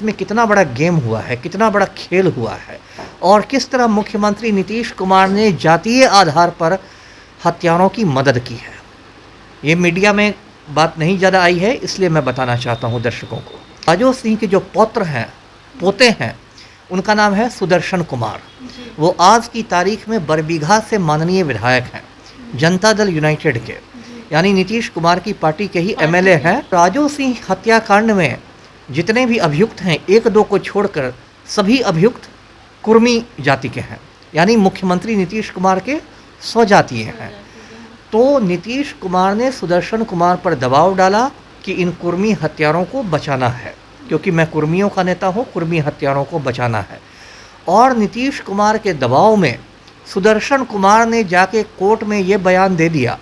इसमें कितना बड़ा गेम हुआ है, कितना बड़ा खेल हुआ है और किस तरह मुख्यमंत्री नीतीश कुमार ने जातीय आधार पर हत्यारों की मदद की है। ये मीडिया में बात नहीं ज़्यादा आई है, इसलिए मैं बताना चाहता हूँ दर्शकों को। राजो सिंह के जो पोते हैं उनका नाम है सुदर्शन कुमार। वो आज की तारीख में बरबीघा से माननीय विधायक हैं, जनता दल यूनाइटेड के, यानी नीतीश कुमार की पार्टी के ही एमएलए हैं। राजो सिंह हत्याकांड में जितने भी अभियुक्त हैं, एक दो को छोड़कर सभी अभियुक्त कुर्मी जाति के हैं, यानी मुख्यमंत्री नीतीश कुमार के स्वजातीय हैं। तो नीतीश कुमार ने सुदर्शन कुमार पर दबाव डाला कि इन कुर्मी हत्यारों को बचाना है, क्योंकि मैं कुर्मियों का नेता हूँ, कुर्मी हत्यारों को बचाना है। और नीतीश कुमार के दबाव में सुदर्शन कुमार ने जाके कोर्ट में ये बयान दे दिया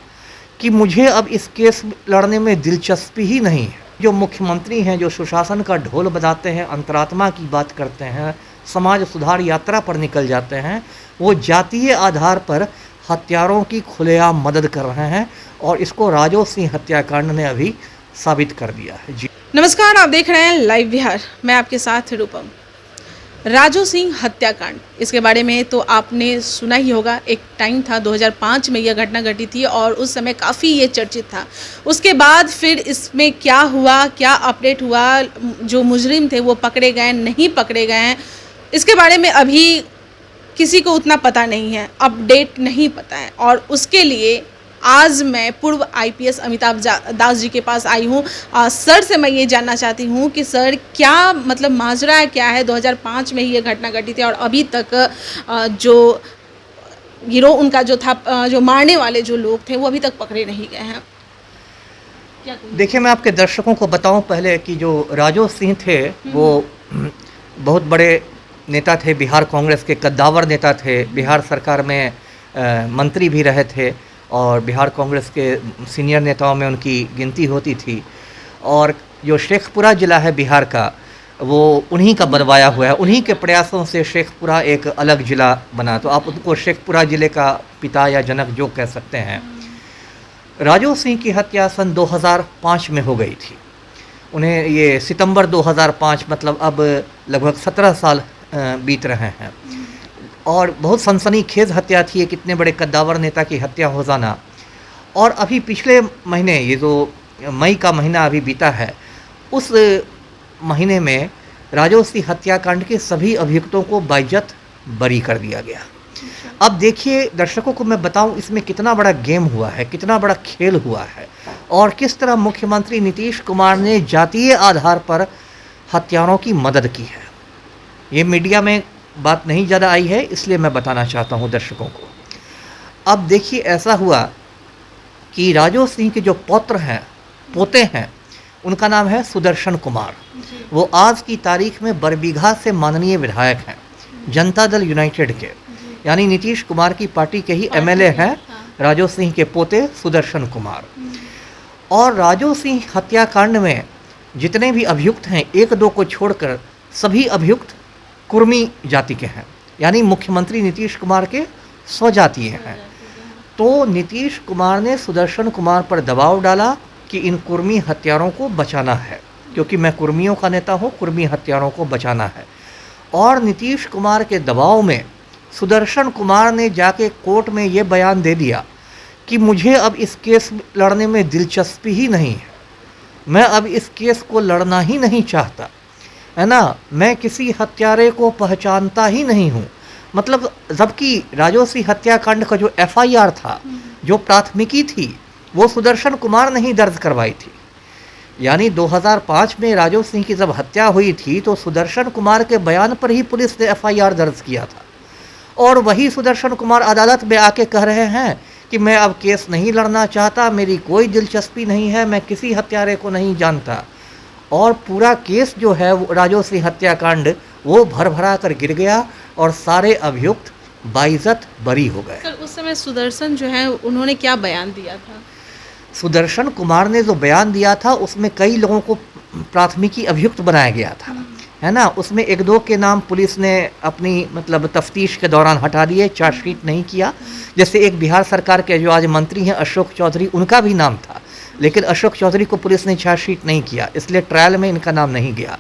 कि मुझे अब इस केस लड़ने में दिलचस्पी ही नहीं है। जो मुख्यमंत्री हैं, जो सुशासन का ढोल बजाते हैं, अंतरात्मा की बात करते हैं, समाज सुधार यात्रा पर निकल जाते हैं, वो जातीय आधार पर हत्यारों की खुलेआम मदद कर रहे हैं और इसको राजो सिंह हत्याकांड ने अभी साबित कर दिया है। जी नमस्कार, आप देख रहे हैं लाइव बिहार, मैं आपके साथ रूपम। राजो सिंह हत्याकांड, इसके बारे में तो आपने सुना ही होगा। एक टाइम था 2005 में यह घटना घटी थी और उस समय काफ़ी ये चर्चित था। उसके बाद फिर इसमें क्या हुआ, क्या अपडेट हुआ, जो मुजरिम थे वो पकड़े गए, नहीं पकड़े गए हैं, इसके बारे में अभी किसी को उतना पता नहीं है, अपडेट नहीं पता है। और उसके लिए आज मैं पूर्व आईपीएस अमिताभ दास जी के पास आई हूँ। सर से मैं ये जानना चाहती हूँ कि सर क्या मतलब माजरा क्या है। 2005 में ही ये घटना घटी थी और अभी तक जो गिरोह उनका जो था, जो मारने वाले जो लोग थे, वो अभी तक पकड़े नहीं गए हैं। क्या देखिए, मैं आपके दर्शकों को बताऊं पहले कि जो राजो सिंह थे वो बहुत बड़े नेता थे, बिहार कांग्रेस के कद्दावर नेता थे, बिहार सरकार में मंत्री भी रहे थे और बिहार कांग्रेस के सीनियर नेताओं में उनकी गिनती होती थी। और जो शेखपुरा ज़िला है बिहार का, वो उन्हीं का बनवाया हुआ है, उन्हीं के प्रयासों से शेखपुरा एक अलग ज़िला बना, तो आप उनको शेखपुरा ज़िले का पिता या जनक जो कह सकते हैं। राजो सिंह की हत्या सन 2005 में हो गई थी। उन्हें ये सितंबर 2005, मतलब अब लगभग 17 साल बीत रहे हैं और बहुत सनसनीखेज हत्या थी, एक इतने बड़े कद्दावर नेता की हत्या हो जाना। और अभी पिछले महीने, ये जो मई का महीना अभी बीता है, उस महीने में राजो सिंह हत्याकांड के सभी अभियुक्तों को बाइज्जत बरी कर दिया गया। अब देखिए दर्शकों को मैं बताऊं इसमें कितना बड़ा गेम हुआ है, कितना बड़ा खेल हुआ है और किस तरह मुख्यमंत्री नीतीश कुमार ने जातीय आधार पर हत्यारों की मदद की है। ये मीडिया में बात नहीं ज़्यादा आई है, इसलिए मैं बताना चाहता हूँ दर्शकों को। अब देखिए, ऐसा हुआ कि राजो सिंह के जो पोते हैं उनका नाम है सुदर्शन कुमार। वो आज की तारीख में बरबीघा से माननीय विधायक हैं, जनता दल यूनाइटेड के, यानी नीतीश कुमार की पार्टी के ही एमएलए हैं, राजो सिंह के पोते सुदर्शन कुमार। और राजो सिंह हत्याकांड में जितने भी अभियुक्त हैं, एक दो को छोड़कर सभी अभियुक्त कुर्मी जाति के हैं, यानी मुख्यमंत्री नीतीश कुमार के स्वजातीय हैं। तो नीतीश कुमार ने सुदर्शन कुमार पर दबाव डाला कि इन कुर्मी हत्यारों को बचाना है, क्योंकि मैं कुर्मियों का नेता हूँ, कुर्मी हत्यारों को बचाना है। और नीतीश कुमार के दबाव में सुदर्शन कुमार ने जाके कोर्ट में ये बयान दे दिया कि मुझे अब इस केस लड़ने में दिलचस्पी ही नहीं है, मैं अब इस केस को लड़ना ही नहीं चाहता, है ना, मैं किसी हत्यारे को पहचानता ही नहीं हूँ। मतलब जबकि राजो सिंह हत्याकांड का जो एफआईआर था, जो प्राथमिकी थी, वो सुदर्शन कुमार ने ही दर्ज करवाई थी। यानी 2005 में राजो सिंह की जब हत्या हुई थी तो सुदर्शन कुमार के बयान पर ही पुलिस ने एफआईआर दर्ज किया था और वही सुदर्शन कुमार अदालत में आके कह रहे हैं कि मैं अब केस नहीं लड़ना चाहता, मेरी कोई दिलचस्पी नहीं है, मैं किसी हत्यारे को नहीं जानता। और पूरा केस जो है वो राजो सिंह हत्याकांड वो भरा कर गिर गया और सारे अभियुक्त बाइज्जत बरी हो गए। सर, उस समय सुदर्शन जो है उन्होंने क्या बयान दिया था? सुदर्शन कुमार ने जो बयान दिया था उसमें कई लोगों को प्राथमिकी अभियुक्त बनाया गया था, है ना। उसमें एक दो के नाम पुलिस ने अपनी मतलब तफ्तीश के दौरान हटा दिए, चार्जशीट नहीं किया। जैसे एक बिहार सरकार के जो आज मंत्री हैं अशोक चौधरी, उनका भी नाम था, लेकिन अशोक चौधरी को पुलिस ने चार्जशीट नहीं किया, इसलिए ट्रायल में इनका नाम नहीं गया।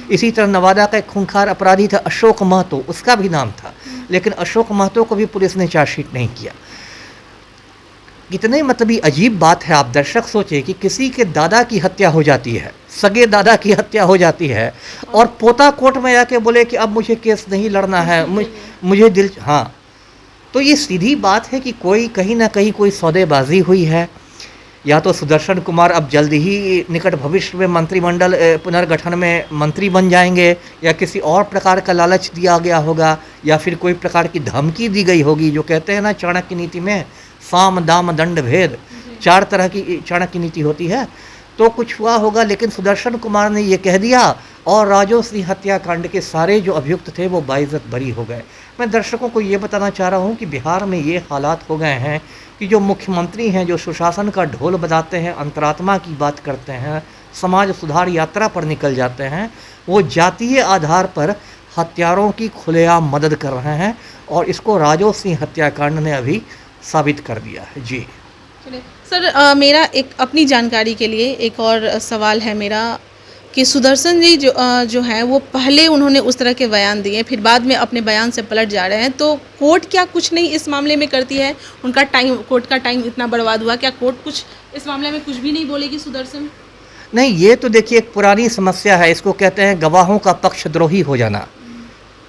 इसी तरह नवादा का एक खूंखार अपराधी था अशोक महतो, उसका भी नाम था, लेकिन अशोक महतो को भी पुलिस ने चार्जशीट नहीं किया। कितने मतलब ये अजीब बात है। आप दर्शक सोचिए कि किसी के दादा की हत्या हो जाती है, सगे दादा की हत्या हो जाती है, और पोता कोर्ट में जाके बोले कि अब मुझे केस नहीं लड़ना है, मुझे दिल। हाँ, तो ये सीधी बात है कि कोई कहीं ना कहीं कोई सौदेबाजी हुई है, या तो सुदर्शन कुमार अब जल्दी ही निकट भविष्य में मंत्रिमंडल पुनर्गठन में मंत्री बन जाएंगे, या किसी और प्रकार का लालच दिया गया होगा, या फिर कोई प्रकार की धमकी दी गई होगी। जो कहते हैं ना चाणक्य नीति में साम दाम दंड भेद, 4 तरह की चाणक्य नीति होती है, तो कुछ हुआ होगा। लेकिन सुदर्शन कुमार ने ये कह दिया और राजो सिंह हत्याकांड के सारे जो अभियुक्त थे वो बाइज्जत बरी हो गए। मैं दर्शकों को ये बताना चाह रहा हूँ कि बिहार में ये हालात हो गए हैं कि जो मुख्यमंत्री हैं, जो सुशासन का ढोल बजाते हैं, अंतरात्मा की बात करते हैं, समाज सुधार यात्रा पर निकल जाते हैं, वो जातीय आधार पर हत्यारों की खुलेआम मदद कर रहे हैं, और इसको राजो सिंह हत्याकांड ने अभी साबित कर दिया है। जी सर, मेरा एक अपनी जानकारी के लिए एक और सवाल है मेरा कि सुदर्शन जी जो हैं वो पहले उन्होंने उस तरह के बयान दिए, फिर बाद में अपने बयान से पलट जा रहे हैं, तो कोर्ट क्या कुछ नहीं इस मामले में करती है? उनका टाइम, कोर्ट का टाइम इतना बर्बाद हुआ, क्या कोर्ट कुछ इस मामले में कुछ भी नहीं बोलेगी सुदर्शन? नहीं, ये तो देखिए एक पुरानी समस्या है, इसको कहते हैं गवाहों का पक्षद्रोही हो जाना,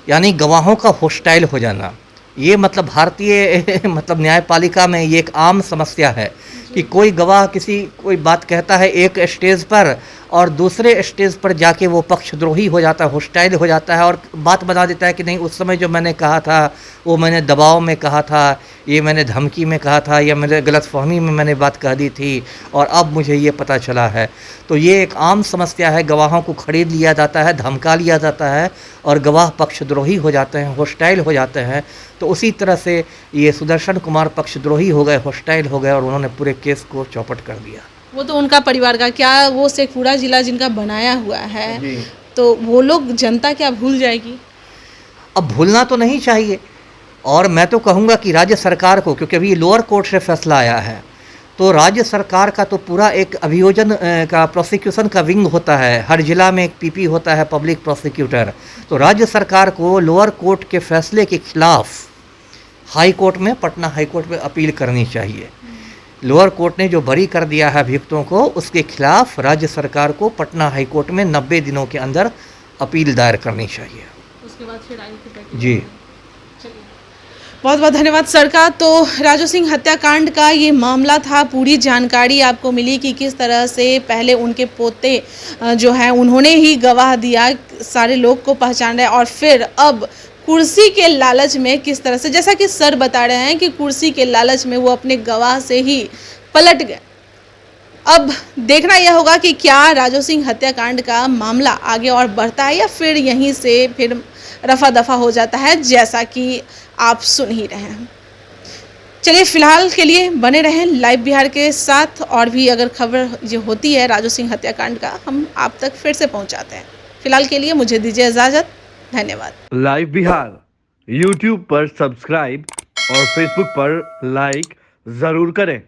यानी गवाहों का होस्टाइल हो जाना। ये मतलब भारतीय मतलब न्यायपालिका में ये एक आम समस्या है कि कोई गवाह कोई बात कहता है एक स्टेज पर, और दूसरे स्टेज पर जाके वो पक्षद्रोही हो जाता है, होस्टाइल हो जाता है, और बात बता देता है कि नहीं, उस समय जो मैंने कहा था वो मैंने दबाव में कहा था, ये मैंने धमकी में कहा था, या मेरे गलतफहमी में मैंने बात कह दी थी, और अब मुझे ये पता चला है। तो ये एक आम समस्या है, गवाहों को खरीद लिया जाता है, धमका लिया जाता है, और गवाह पक्षद्रोही हो जाते हैं, होस्टाइल हो जाते हैं। तो उसी तरह से ये सुदर्शन कुमार पक्षद्रोही हो गए, होस्टाइल हो गए, और उन्होंने पूरे केस को चौपट कर दिया। वो तो उनका परिवार का, क्या वो शेखपुरा जिला जिनका बनाया हुआ है, तो वो लोग, जनता क्या भूल जाएगी? अब भूलना तो नहीं चाहिए, और मैं तो कहूँगा कि राज्य सरकार को, क्योंकि अभी लोअर कोर्ट से फैसला आया है, तो राज्य सरकार का तो पूरा एक अभियोजन का प्रोसिक्यूशन का विंग होता है, हर जिला में एक पीपी होता है, पब्लिक प्रोसिक्यूटर। तो राज्य सरकार को लोअर कोर्ट के फैसले के खिलाफ हाई कोर्ट में, पटना हाई कोर्ट में अपील करनी चाहिए। लोअर कोर्ट ने जो बरी कर दिया है अभियुक्तों को, उसके खिलाफ राज्य सरकार को पटना हाई कोर्ट में 90 दिनों के अंदर अपील दायर करनी चाहिए। उसके बाद फिर आगे जी, बहुत बहुत धन्यवाद सर का। तो राजू सिंह हत्याकांड का ये मामला था, पूरी जानकारी आपको मिली कि किस तरह से पहले उनके पोते जो हैं उन्होंने ही गवाह दिया, सारे लोग को पहचान रहे, और फिर अब कुर्सी के लालच में किस तरह से, जैसा कि सर बता रहे हैं कि कुर्सी के लालच में वो अपने गवाह से ही पलट गए। अब देखना यह होगा कि क्या राजू सिंह हत्याकांड का मामला आगे और बढ़ता है, या फिर यहीं से फिर रफा दफा हो जाता है, जैसा कि आप सुन ही रहे हैं। चलिए, फिलहाल के लिए बने रहें लाइव बिहार के साथ, और भी अगर खबर जो होती है राजू सिंह हत्याकांड का, हम आप तक फिर से पहुंचाते हैं। फिलहाल के लिए मुझे दीजिए इजाज़त, धन्यवाद। लाइव बिहार YouTube पर सब्सक्राइब और Facebook पर लाइक जरूर करें।